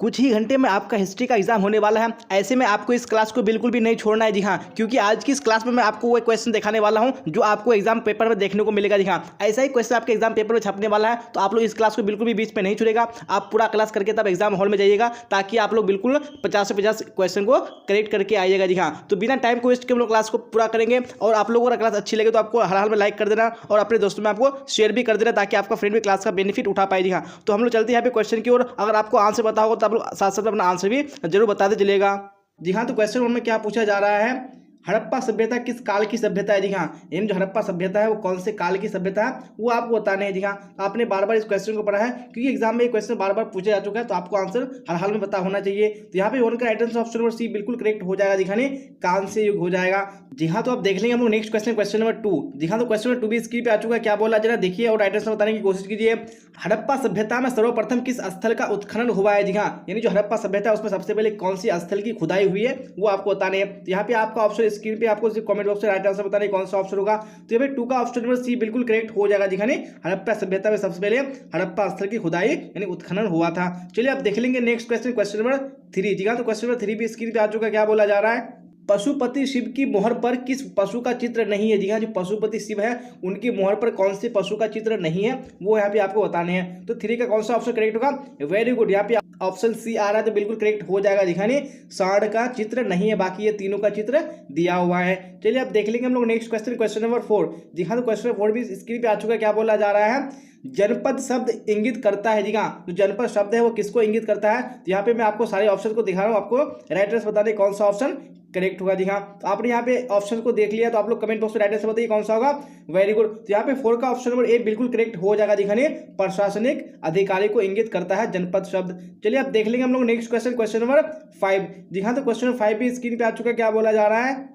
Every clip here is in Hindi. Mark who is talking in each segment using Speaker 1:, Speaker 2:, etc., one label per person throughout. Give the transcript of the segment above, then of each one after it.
Speaker 1: कुछ ही घंटे में आपका हिस्ट्री का एग्जाम होने वाला है। ऐसे में आपको इस क्लास को बिल्कुल भी नहीं छोड़ना है जी हाँ, क्योंकि आज की इस क्लास में मैं आपको वो क्वेश्चन दिखाने वाला हूं जो आपको एग्जाम पेपर में देखने को मिलेगा जी हाँ। ऐसा ही क्वेश्चन आपके एग्जाम पेपर में छपने वाला है, तो आप लोग इस क्लास को बिल्कुल भी बीच में नहीं छोड़ेगा। आप पूरा क्लास करके तब एग्जाम हॉल में जाइएगा, ताकि आप लोग बिल्कुल 50 से 50 क्वेश्चन को करेक्ट करके आइएगा जी हाँ। तो बिना टाइम को वेस्ट के हम लोग क्लास को पूरा करेंगे, और आप लोगों को क्लास अच्छी लगे तो आपको हर हाल में लाइक कर देना और अपने दोस्तों में आपको शेयर भी कर देना, ताकि आपका फ्रेंड भी क्लास का बेनिफिट उठा पाए जी हाँ। तो हम लोग चलते हैं यहाँ पे क्वेश्चन की ओर। अगर आपको आंसर पता होगा तो आप लोग साथ साथ अपना आंसर भी जरूर बताते चलेगा जी हाँ। तो क्वेश्चन 1 में क्या पूछा जा रहा है, हड़प्पा सभ्यता किस काल की सभ्यता है जी हाँ। इन जो हड़प्पा सभ्यता है वो कौन से काल की सभ्यता है वो आपको बताने हैं जी हाँ। आपने बार बार इस क्वेश्चन को पढ़ा है, क्योंकि एग्जाम में ये क्वेश्चन बार बार पूछा जा चुका है, तो आपको आंसर हर हाल में पता होना चाहिए। तो यहाँ पे वन का right answer option number C बिल्कुल करेक्ट हो जाएगा जी हाँ, कांस्य युग हो जाएगा जी हाँ। तो आप देख लेंगे हम लोग नेक्स्ट क्वेश्चन, क्वेश्चन नंबर 2 जी हाँ। तो क्वेश्चन नंबर 2 भी स्क्रीन पे आ चुका है, क्या बोला जरा देखिए और राइट आंसर बताने की कोशिश कीजिए। हड़प्पा सभ्यता में सर्वप्रथम किस स्थल का उत्खनन हुआ है जी हाँ, यानी जो हड़प्पा सभ्यता है उसमें सबसे पहले कौन सी स्थल की खुदाई हुई है वो आपको बताने हैं। तो यहाँ पे आपका ऑप्शन स्क्रीन पे आपको कमेंट बॉक्स में राइट आंसर बताने कौन सा ऑप्शन होगा। तो यहाँ पे 2 का ऑप्शन नंबर सी बिल्कुल करेक्ट हो जाएगा जी हाँ। हड़प्पा सभ्यता में सबसे पहले हड़प्पा स्थल की खुदाई यानी उत्खनन हुआ था। चलिए आप देख लेंगे नेक्स्ट क्वेश्चन, क्वेश्चन नंबर 3 जी हाँ। तो क्वेश्चन नंबर 3 भी स्क्रीन पे आ चुका है, क्या बोला जा रहा है, पशुपति शिव की मोहर पर किस पशु का चित्र नहीं है जी हाँ। जो पशुपति शिव है उनकी मोहर पर कौन से पशु का चित्र नहीं है वो यहाँ पे आपको बताने हैं। तो 3 का कौन सा ऑप्शन करेक्ट होगा, वेरी गुड, यहाँ पे ऑप्शन सी आ रहा है तो बिल्कुल करेक्ट हो जाएगा जी हाँ। सांड का चित्र नहीं है, बाकी ये तीनों का चित्र दिया हुआ है। चलिए आप देख लेंगे हम लोग नेक्स्ट क्वेश्चन, क्वेश्चन नंबर 4 जी हाँ। तो क्वेश्चन नंबर 4 भी स्क्रीन पे आ चुका है, क्या बोला जा रहा है, जनपद शब्द इंगित करता है जी हाँ। जो जनपद शब्द है वो किसको इंगित करता है। तो यहाँ पे मैं आपको सारे ऑप्शन को दिखा रहा हूँ, आपको राइट आंसर बताने कौन सा ऑप्शन करेक्ट होगा जी हाँ। तो आपने यहाँ पे ऑप्शन को देख लिया, तो आप लोग कमेंट बॉक्स में राइट आंसर बताइए कौन सा होगा, वेरी गुड। तो यहाँ पे 4 का ऑप्शन नंबर ए बिल्कुल करेक्ट हो जाएगा जी हाँ, प्रशासनिक अधिकारी को इंगित करता है जनपद शब्द। चलिए आप देख लेंगे हम लोग नेक्स्ट क्वेश्चन, क्वेश्चन नंबर 5 जी हाँ। तो क्वेश्चन नंबर 5 भी स्क्रीन पे आ चुका है, क्या बोला जा रहा है,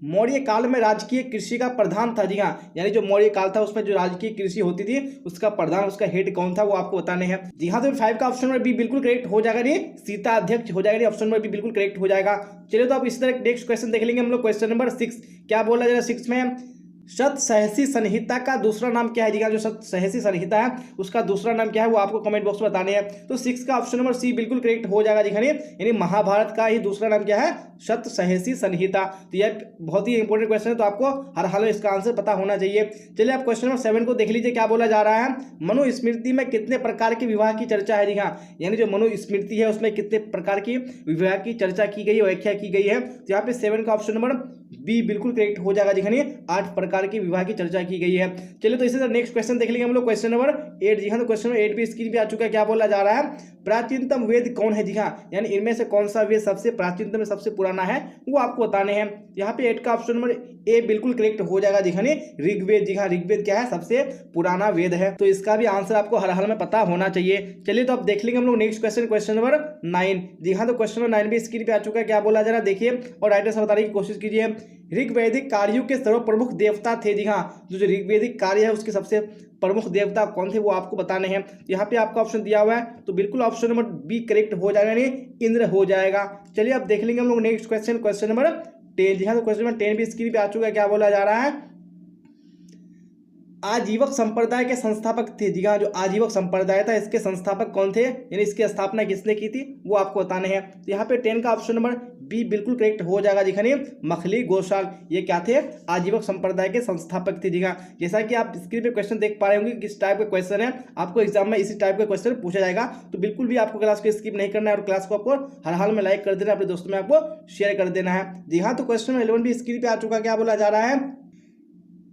Speaker 1: मौर्य काल में राजकीय कृषि का प्रधान था जी हाँ। यानी जो मौर्य काल था उसमें जो राजकीय कृषि होती थी उसका प्रधान, उसका हेड कौन था वो आपको बताने हैं जी हाँ। तो 5 का ऑप्शन नंबर बी बिल्कुल करेक्ट हो जाएगा, नहीं सीता अध्यक्ष हो जाएगा, ऑप्शन नंबर बी बिल्कुल करेक्ट हो जाएगा। चलिए तो आप इसी तरह नेक्स्ट क्वेश्चन देख लेंगे हम लोग, क्वेश्चन नंबर 6 क्या बोला जाएगा 6 में, सतसहसी संहिता का दूसरा नाम क्या है जी हाँ। जो सतसहसी संहिता है उसका दूसरा नाम क्या है वो आपको कमेंट बॉक्स में बताने हैं। तो 6 का ऑप्शन नंबर सी बिल्कुल करेक्ट हो जाएगा जी हाँ, यानी महाभारत का ही दूसरा नाम क्या है, सतसहसी संहिता। तो यह बहुत ही इंपॉर्टेंट क्वेश्चन है, तो आपको हर हाल में इसका आंसर पता होना चाहिए। चलिए आप क्वेश्चन नंबर 7 को देख लीजिए, क्या बोला जा रहा है, मनुस्मृति में कितने प्रकार के विवाह की चर्चा है जी हाँ। यानी जो मनुस्मृति है उसमें कितने प्रकार की विवाह की चर्चा की गई है, व्याख्या की गई है। तो यहाँ पे 7 का ऑप्शन नंबर बी बिल्कुल करेक्ट हो जाएगा जी हाँ, 8 प्रकार की विवाह की चर्चा की गई है। चलिए तो इसी तरह नेक्स्ट क्वेश्चन देख लेंगे हम लोग, क्वेश्चन नंबर 8 जी हाँ। तो क्वेश्चन नंबर 8 भी स्क्रीन पे आ चुका है, क्या बोला जा रहा है, प्राचीनतम वेद कौन है जी हाँ। यानी इनमें से कौन सा वेद सबसे प्राचीनतम सबसे पुराना है वो आपको बताने हैं। यहाँ पे 8 का ऑप्शन नंबर ए बिल्कुल करेक्ट हो जाएगा जी हाँ, ऋग्वेद जी हाँ। ऋग्वेद क्या है, सबसे पुराना वेद है, तो इसका भी आंसर आपको हर हाल में पता होना चाहिए। चलिए तो आप देख लेंगे हम लोग नेक्स्ट क्वेश्चन, क्वेश्चन नंबर 9 जी हाँ। तो क्वेश्चन नंबर 9 भी स्क्रीन पे आ चुका है, क्या बोला जा रहा है देखिए और राइट आंसर बताने की कोशिश कीजिए। ऋग्वैदिक कार्यों के सर्वप्रमुख देवता थे जी हाँ। जो ऋग्वैदिक कार्य है उसके सबसे प्रमुख देवता कौन थे वो आपको बताने हैं। यहाँ पे आपका ऑप्शन दिया हुआ है, तो बिल्कुल ऑप्शन नंबर बी करेक्ट हो जाएगा, यानी इंद्र हो जाएगा। चलिए अब देख लेंगे हम लोग नेक्स्ट क्वेश्चन, क्वेश्चन नंबर 10 जी हाँ। तो क्वेश्चन नंबर 10 भी स्क्रीन पे आ चुका है, क्या बोला जा रहा है, आजीवक संप्रदाय के संस्थापक थे जी हाँ। जो आजीवक संप्रदाय था इसके संस्थापक कौन थे, यानी इसकी स्थापना किसने की थी वो आपको बताने हैं। तो यहाँ पे 10 का ऑप्शन नंबर बी बिल्कुल करेक्ट हो जाएगा जी हाँ, मखली गोसाल ये क्या थे, आजीवक संप्रदाय के संस्थापक थे जी हाँ। जैसा कि आप स्क्रीन पे क्वेश्चन देख पा रहे होंगे किस टाइप का क्वेश्चन है, आपको एग्जाम में इसी टाइप का क्वेश्चन पूछा जाएगा। तो बिल्कुल भी आपको क्लास को स्किप नहीं करना है और क्लास को आपको हर हाल में लाइक कर देना, अपने दोस्तों में आपको शेयर कर देना है जी हाँ। तो क्वेश्चन नंबर 11 भी स्क्रीन पे आ चुका है, क्या बोला जा रहा है,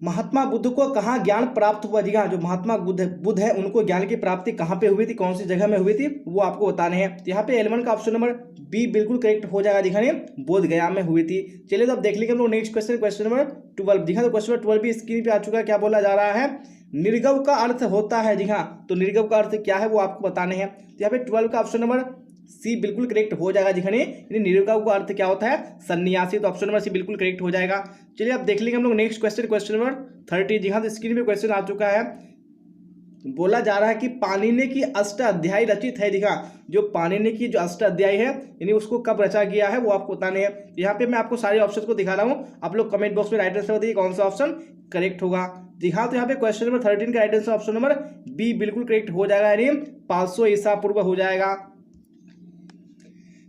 Speaker 1: महात्मा बुद्ध को कहाँ ज्ञान प्राप्त हुआ जी हाँ। जो महात्मा बुद्ध है उनको ज्ञान की प्राप्ति कहाँ पे हुई थी, कौन सी जगह में हुई थी वो आपको बताने हैं। तो यहाँ पे 11 का ऑप्शन नंबर बी बिल्कुल करेक्ट हो जाएगा जी हाँ, बोध गया में हुई थी। चलिए तो अब देख लेंगे हम लोग नेक्स्ट क्वेश्चन, क्वेश्चन नंबर 12 जी हाँ। तो क्वेश्चन नंबर 12 भी स्क्रीन पे आ चुका है, क्या बोला जा रहा है, निर्गव का अर्थ होता है जी हाँ। तो निर्गव का अर्थ क्या है वो आपको बताने हैं। तो यहाँ पे 12 का ऑप्शन नंबर सी बिल्कुल करेक्ट हो जाएगा जी हाँ, निर्गव का अर्थ क्या होता है, सन्यासी। तो ऑप्शन नंबर सी बिल्कुल करेक्ट हो जाएगा। चलिए अब देख लेंगे हम लोग नेक्स्ट क्वेश्चन, क्वेश्चन नंबर 30 जी हाँ। तो स्क्रीन पे क्वेश्चन आ चुका है, बोला जा रहा है कि पाणिनि की अष्ट अध्याय रचित है जी हाँ। जो पाणिनि की जो अष्ट अध्याय है यानी उसको कब रचा गया है वो आपको बताने हैं। यहाँ पे मैं आपको सारे ऑप्शन को दिखा रहा हूँ, आप लोग कमेंट बॉक्स में राइट आंसर बताइए कौन सा ऑप्शन करेक्ट होगा जी हाँ। तो यहाँ पे क्वेश्चन नंबर 13 का right answer option number B बिल्कुल करेक्ट हो जाएगा, यानी 500 ईसा पूर्व हो जाएगा।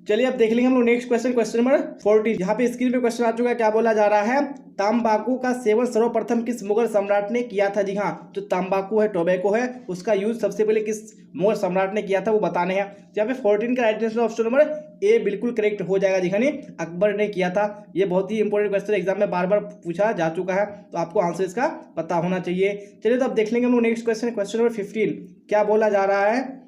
Speaker 1: चलिए अब देख लेंगे हम लोग नेक्स्ट क्वेश्चन नंबर 14। यहाँ पे स्क्रीन पे क्वेश्चन आ चुका है, क्या बोला जा रहा है, तंबाकू का सेवन सर्वप्रथम किस मुगल सम्राट ने किया था। जी हाँ, जो तंबाकू है, टोबैको है, उसका यूज सबसे पहले किस मुगल सम्राट ने किया था वो बताने हैं। यहाँ पे 14 का right answer option number A बिल्कुल करेक्ट हो जाएगा। जी हाँ, अकबर ने किया था। ये बहुत ही इंपॉर्टेंट क्वेश्चन एग्जाम में बार बार पूछा जा चुका है, तो आपको आंसर इसका पता होना चाहिए। चलिए तो अब देख लेंगे हम लोग नेक्स्ट क्वेश्चन नंबर 15। क्या बोला जा रहा है,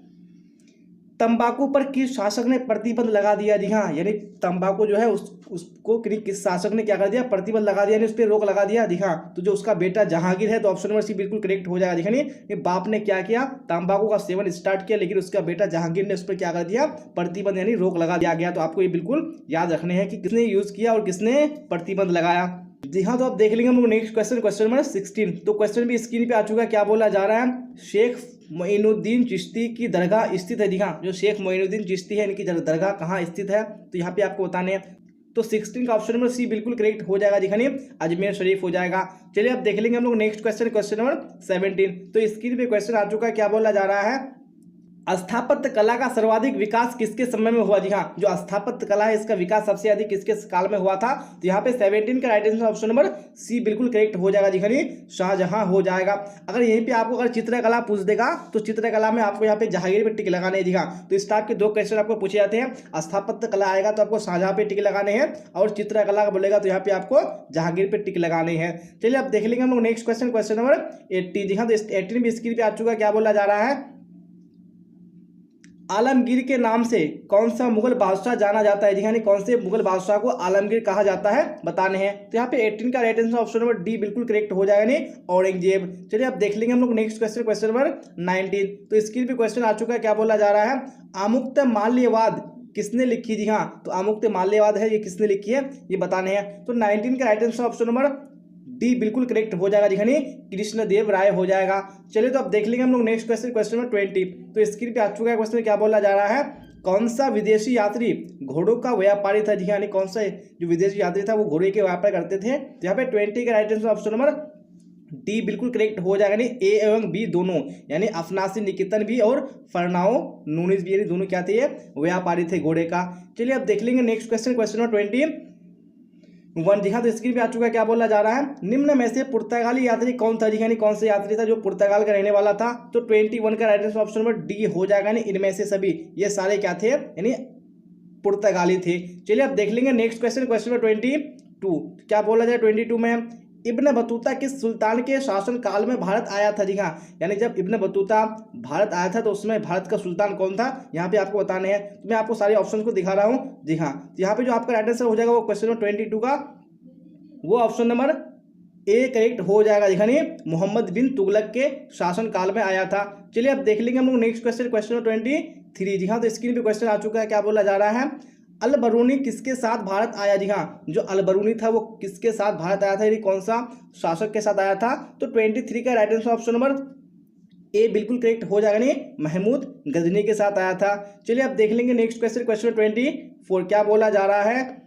Speaker 1: तंबाकू पर किस शासक ने प्रतिबंध लगा दिया। जी हाँ, यानी तंबाकू जो है उसको किस शासक ने क्या कर दिया, प्रतिबंध लगा दिया, यानी उस पर रोक लगा दिया। जी हाँ, तो जो उसका बेटा जहांगीर है, तो ऑप्शन नंबर सी बिल्कुल करेक्ट हो जाएगा। देखिए बाप ने क्या किया, तंबाकू का सेवन स्टार्ट किया, लेकिन उसका बेटा जहांगीर ने उस पर क्या कर दिया, प्रतिबंध यानी रोक लगा दिया गया। तो आपको ये बिल्कुल याद रखने हैं कि किसने यूज किया और किसने प्रतिबंध लगाया। जी हाँ, तो अब देख लेंगे हम लोग नेक्स्ट क्वेश्चन नंबर 16। तो क्वेश्चन भी स्क्रीन पे आ चुका है, क्या बोला जा रहा है, शेख मोइनुद्दीन चिश्ती की दरगाह स्थित है। जी हाँ, जो शेख मोइनुद्दीन चिश्ती है, इनकी दरगाह कहाँ स्थित है, तो यहाँ पे आपको बताने हैं। तो 16 का ऑप्शन नंबर सी बिल्कुल करेक्ट हो जाएगा। जी हाँ, अजमेर शरीफ हो जाएगा। चलिए अब देख लेंगे हम लोग नेक्स्ट क्वेश्चन नंबर 17। तो स्क्रीन पे क्वेश्चन आ चुका है, क्या बोला जा रहा है, स्थापत्य कला का सर्वाधिक विकास किसके समय में हुआ। जी हाँ, जो स्थापत्य कला है, इसका विकास सबसे अधिक किसके काल में हुआ था। तो यहाँ पे 17 का right answer option number C बिल्कुल करेक्ट हो जाएगा। जी हाँ, शाहजहां हो जाएगा। अगर यहीं पे आपको अगर चित्रकला पूछ देगा, तो चित्रकला में आपको यहाँ पे जहांगीर पे टिक लगाने हैं। जी हाँ, तो इस टाइप के दो क्वेश्चन आपको पूछे जाते हैं। स्थापत्य कला आएगा तो आपको शाहजहां पे टिक लगाने हैं, और चित्रकला बोलेगा तो यहाँ पे आपको जहांगीर पे टिक लगाने हैं। चलिए अब देख लेंगे हम लोग नेक्स्ट क्वेश्चन नंबर 18। जी हाँ, तो 18 भी स्क्रीन पे आ चुका है, क्या बोला जा रहा है, आलमगीर के नाम से कौन सा मुगल बादशाह जाना जाता है। जी हाँ, कौन से मुगल बादशाह को आलमगीर कहा जाता है बताने हैं। तो यहाँ पे 18 का right answer option number D बिल्कुल करेक्ट हो जाएगा, औरंगजेब। चलिए अब देख लेंगे हम लोग नेक्स्ट क्वेश्चन नंबर 19। तो स्क्रीन पे क्वेश्चन आ चुका है, क्या बोला जा रहा है, आमुक्त माल्यवाद किसने लिखी। जी हाँ, तो आमुक्त माल्यवाद है, ये किसने लिखी है ये बताने हैं। तो 19 का right answer option number D बिल्कुल करेक्ट हो जाएगा। जी हाँ, कृष्णदेव राय हो जाएगा। चलिए तो अब देख लेंगे हम लोग नेक्स्ट क्वेश्चन नंबर 20। तो स्क्रीन पे आ चुका है क्वेश्चन, क्या बोला जा रहा है, कौन सा विदेशी यात्री घोड़ों का व्यापारी था। जी हाँ, कौन सा जो विदेशी यात्री था वो घोड़े के व्यापार करते थे। तो यहाँ पे 20 का right answer option number D बिल्कुल करेक्ट हो जाएगा। ए एवं बी दोनों, यानी अफनासी निकेतन भी और फरनाओ नूनिस भी, यानी दोनों क्या थे, व्यापारी थे घोड़े का। चलिए अब देख लेंगे नेक्स्ट क्वेश्चन नंबर 21। जी हाँ, तो स्क्रीन पे आ चुका है, क्या बोला जा रहा है, निम्न में से पुर्तगाली यात्री कौन था। जी हाँ, कौन सा यात्री था जो पुर्तगाल का रहने वाला था। तो 21 का right answer option number D हो जाएगा। इनमें से सभी ये सारे क्या थे, यानी पुर्तगाली थे। चलिए अब देख लेंगे नेक्स्ट क्वेश्चन नंबर 22। क्या बोला जाए 22 में, इब्न बतूता किस सुल्तान के शासन काल में भारत आया था। जी हाँ, यानी जब इब्न बतूता भारत आया था तो उसमें भारत का सुल्तान कौन था, यहाँ पे आपको बताने हैं। तो मैं आपको सारे ऑप्शन को दिखा रहा हूँ। जी हाँ, तो यहाँ पे जो आपका राइट आंसर हो जाएगा वो क्वेश्चन नंबर 22 का वो ऑप्शन नंबर ए करेक्ट हो जाएगा। जी हाँ, मोहम्मद बिन तुगलक के शासन काल में आया था। चलिए अब देख लेंगे हम लोग नेक्स्ट क्वेश्चन नंबर 23। जी हाँ, तो स्क्रीन पे क्वेश्चन आ चुका है, क्या बोला जा रहा है, अल बरूनी किसके साथ भारत आया। जी हाँ, जो अल बरूनी था वो किसके साथ भारत आया था, यानी कौन सा शासक के साथ आया था। तो 23 का right answer option number A बिल्कुल करेक्ट हो जाएगा, नहीं महमूद गजनी के साथ आया था। चलिए अब देख लेंगे नेक्स्ट क्वेश्चन 24। क्या बोला जा रहा है,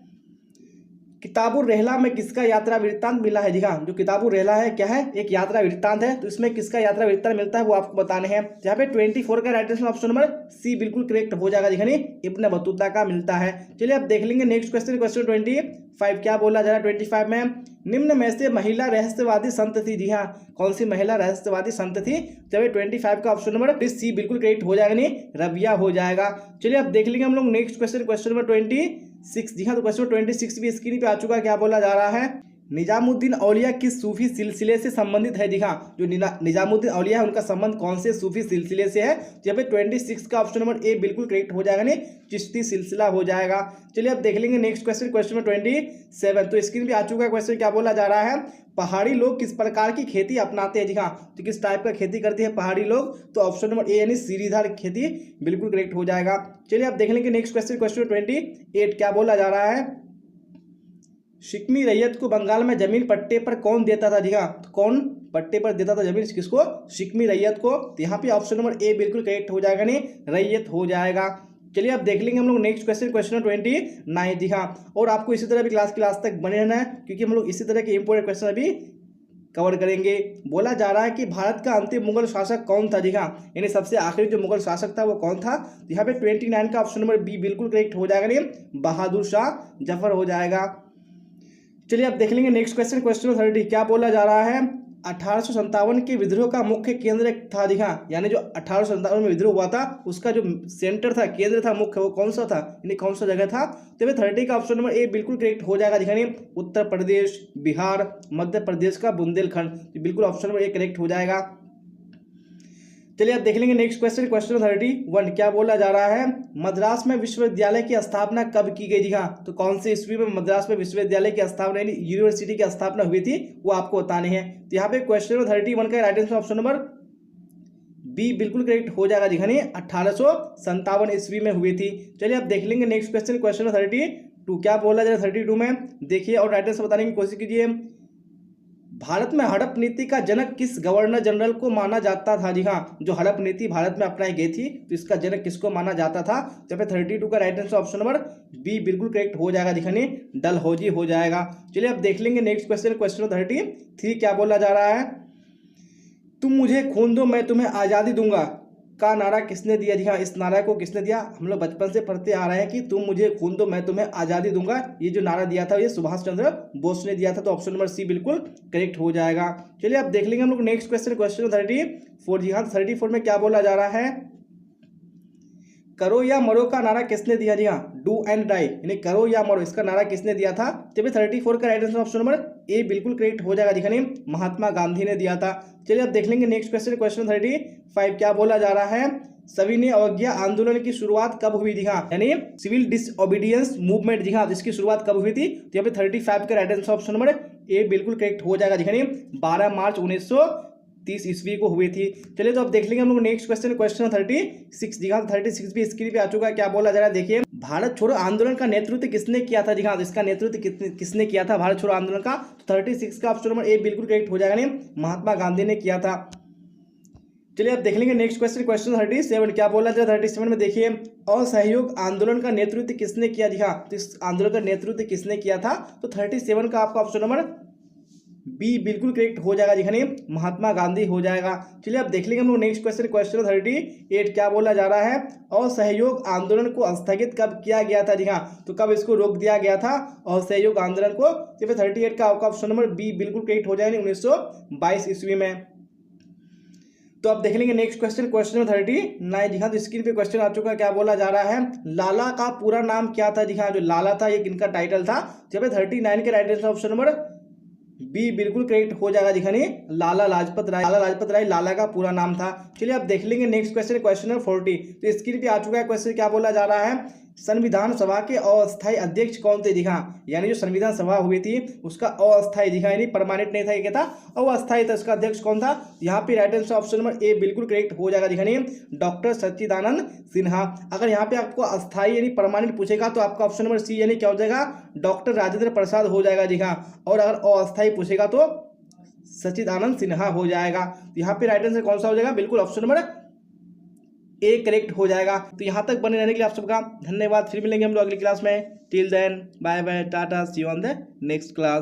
Speaker 1: किताबुर रहला में किसका यात्रा वृत्तांत मिला है। जी हाँ, जो किताबुर रहला है क्या है, एक यात्रा वृत्तांत है। तो इसमें किसका यात्रा वृत्तांत मिलता है वो आपको बताने हैं। यहाँ पे 24 का right answer option number C बिल्कुल करेक्ट हो जाएगा। जी हाँ, इब्न बतूता का मिलता है। चलिए अब देख लेंगे नेक्स्ट क्वेश्चन 25। क्या बोला जा रहा है 25 में, निम्न में से महिला रहस्यवादी संत थी। जी हाँ, कौन सी महिला रहस्यवादी संत थी। जब 25 का ऑप्शन नंबर सी बिल्कुल करेक्ट हो जाएगा, नहीं रबिया हो जाएगा। चलिए अब देख लेंगे हम लोग नेक्स्ट क्वेश्चन नंबर 26। जी हाँ, तो क्वेश्चन 26 भी स्क्रीन पे आ चुका है, क्या बोला जा रहा है, निजामुद्दीन औलिया किस सूफी सिलसिले से संबंधित है। जी हाँ, जो निजामुद्दीन औलिया है उनका संबंध कौन से सूफी सिलसिले से है। जब 26 का ऑप्शन नंबर ए बिल्कुल करेक्ट हो जाएगा, नहीं चिश्ती सिलसिला हो जाएगा। चलिए अब देख लेंगे नेक्स्ट क्वेश्चन नंबर 27। तो स्क्रीन पे आ चुका है क्वेश्चन, क्या बोला जा रहा है, पहाड़ी लोग किस प्रकार की खेती अपनाते हैं। जी हाँ, तो किस टाइप का खेती करते हैं पहाड़ी लोग। तो ऑप्शन नंबर ए यानी सीढ़ीदार खेती बिल्कुल करेक्ट हो जाएगा। चलिए अब देख लेंगे नेक्स्ट क्वेश्चन 28। क्या बोला जा रहा है, शिकमी रैयत को बंगाल में जमीन पट्टे पर कौन देता था। जी हाँ, तो कौन पट्टे पर देता था जमीन किसको, शिकमी रैयत को। तो यहाँ पे ऑप्शन नंबर ए बिल्कुल करेक्ट हो जाएगा, नहीं रैयत हो जाएगा। चलिए अब देख लेंगे हम लोग नेक्स्ट क्वेश्चन 29। जी हाँ, और आपको इसी तरह भी क्लास तक बने रहना है, क्योंकि हम लोग इसी तरह के इंपोर्टेंट क्वेश्चन अभी कवर करेंगे। बोला जा रहा है कि भारत का अंतिम मुगल शासक कौन था, जी हाँ, यानी सबसे आखिरी जो मुगल शासक था वो कौन था। तो यहाँ पे 29 का ऑप्शन नंबर बी बिल्कुल करेक्ट हो जाएगा, नहीं बहादुर शाह जफर हो जाएगा। चलिए अब देख लेंगे नेक्स्ट क्वेश्चन, क्वेश्चन 30 क्या बोला जा रहा है। 1857 के विद्रोह का मुख्य केंद्र था, जी हाँ, यानी जो 1857 में विद्रोह हुआ था उसका जो सेंटर था, केंद्र था, मुख्य, वो कौन सा था, यानी कौन सा जगह था। तो 30 का ऑप्शन नंबर ए बिल्कुल करेक्ट हो जाएगा, दिखाने उत्तर प्रदेश, बिहार, मध्य प्रदेश का बुंदेलखंड। तो बिल्कुल ऑप्शन नंबर ए करेक्ट हो जाएगा। चलिए अब देख लेंगे नेक्स्ट क्वेश्चन, क्वेश्चन 31 क्या बोला जा रहा है। मद्रास में विश्वविद्यालय की स्थापना कब की गई, जी हाँ, तो कौन से ईस्वी में मद्रास में विश्वविद्यालय की स्थापना यानी यूनिवर्सिटी की स्थापना हुई थी, वो आपको बताने हैं। तो यहाँ पे क्वेश्चन 31 का right answer option number B बिल्कुल करेक्ट हो जाएगा, जी हाँ, 1857 ईस्वी में हुई थी। चलिए अब देख लेंगे नेक्स्ट क्वेश्चन, क्वेश्चन 32 क्या बोला जा रहा है 32 में, देखिए और राइट आंसर बताने की कोशिश कीजिए। भारत में हड़प नीति का जनक किस गवर्नर जनरल को माना जाता था, जी हाँ, जो हड़प नीति भारत में अपनाई गई थी तो इसका जनक किसको माना जाता था। तो 32 का right answer option number B बिल्कुल करेक्ट हो जाएगा, दिखाने डलहौजी हो जाएगा। चलिए अब देख लेंगे नेक्स्ट क्वेश्चन, क्वेश्चन 33 क्या बोला जा रहा है। तुम मुझे खून दो मैं तुम्हें आज़ादी दूंगा का नारा किसने दिया, जी हाँ, इस नारा को किसने दिया। हम लोग बचपन से पढ़ते आ रहे हैं कि तुम मुझे खून दो मैं तुम्हें आज़ादी दूंगा, ये जो नारा दिया था ये सुभाष चंद्र बोस ने दिया था। तो ऑप्शन नंबर सी बिल्कुल करेक्ट हो जाएगा। चलिए अब देख लेंगे हम लोग नेक्स्ट क्वेश्चन, क्वेश्चन 34, जी हाँ, 34 में क्या बोला जा रहा है। करो या मरो का नारा किसने दिया, जी हाँ, डू एंड डाई, यानी करो या मरो, इसका नारा किसने दिया था। तो 34 का right answer option number A बिल्कुल करेक्ट हो जाएगा, दिखाने महात्मा गांधी ने दिया था। चलिए अब देख लेंगे नेक्स्ट क्वेश्चन, क्वेश्चन 35 क्या बोला जा रहा है। सविनय अवज्ञा आंदोलन की शुरुआत कब हुई, जी हाँ, यानी सिविल डिसओबीडियंस मूवमेंट, जी हाँ, इसकी शुरुआत कब हुई थी। तो यहाँ पे 35 का right answer option number A बिल्कुल करेक्ट हो जाएगा, दिखाने 12 मार्च 1930 ईस्वी को हुई थी। चलिए तो अब देख लेंगे हम लोग नेक्स्ट क्वेश्चन, क्वेश्चन 36, जी हाँ, 36 भी स्क्रीन पे आ चुका है। क्या बोला जा रहा है, देखिए भारत छोड़ो आंदोलन का नेतृत्व किसने किया था, जी हाँ, इसका नेतृत्व किसने किया था भारत छोड़ो आंदोलन का। तो 36 का ऑप्शन नंबर ए बिल्कुल करेक्ट हो जाएगा, नहीं महात्मा गांधी ने किया था। चलिए अब देख लेंगे नेक्स्ट क्वेश्चन, क्वेश्चन 37 क्या बोला जाए 37 में, देखिए असहयोग आंदोलन का नेतृत्व किसने किया, जी हाँ, तो इस आंदोलन का नेतृत्व किसने किया था। तो 37 का आपका ऑप्शन नंबर बी बिल्कुल करेक्ट हो जाएगा, जी महात्मा गांधी हो जाएगा। चलिए अब देख लेंगे हम लोग नेक्स्ट क्वेश्चन, क्वेश्चन 38 क्या बोला जा रहा है। असहयोग आंदोलन को स्थगित कब किया गया था, जी हाँ, तो कब इसको रोक दिया गया था असहयोग आंदोलन को। तो 38 का आपका ऑप्शन नंबर बी बिल्कुल करेक्ट हो जाएगा, 1922 ईस्वी में। तो आप देख लेंगे नेक्स्ट क्वेश्चन, क्वेश्चन 39, जी हाँ, तो स्क्रीन पे क्वेश्चन आ चुका है। क्या बोला जा रहा है, लाला का पूरा नाम क्या था, जी हाँ, जो लाला था ये किनका टाइटल था। जब 39 के right answer option number B बिल्कुल करेक्ट हो जाएगा, दिखाने लाला लाजपत राय। लाला लाजपत राय लाला का पूरा नाम था। चलिए आप देख लेंगे नेक्स्ट क्वेश्चन, क्वेश्चन नंबर 40, तो स्क्रीन पे आ चुका है क्वेश्चन। क्या बोला जा रहा है, संविधान सभा के अस्थायी अध्यक्ष कौन थे, जी हाँ, यानी जो संविधान सभा हुई थी उसका अस्थायी, जी हाँ, यानी परमानेंट नहीं था, ये क्या था अस्थायी था, उसका अध्यक्ष कौन था। यहाँ पे right answer option number A बिल्कुल करेक्ट हो जाएगा, दिखाने डॉक्टर सच्चिदानंद सिन्हा। अगर यहाँ पे आपको अस्थायी यानी परमानेंट पूछेगा तो आपका ऑप्शन नंबर सी यानी क्या हो जाएगा, डॉक्टर राजेंद्र प्रसाद हो जाएगा, जी हाँ, और अगर अस्थायी पूछेगा तो सच्चिदानंद सिन्हा हो जाएगा। तो यहाँ पे राइट आंसर कौन सा हो जाएगा, बिल्कुल ऑप्शन नंबर ए करेक्ट हो जाएगा। तो यहाँ तक बने रहने के लिए आप सबका धन्यवाद। फिर मिलेंगे हम लोग अगली क्लास में। Till then bye bye, tata, see you on the next class.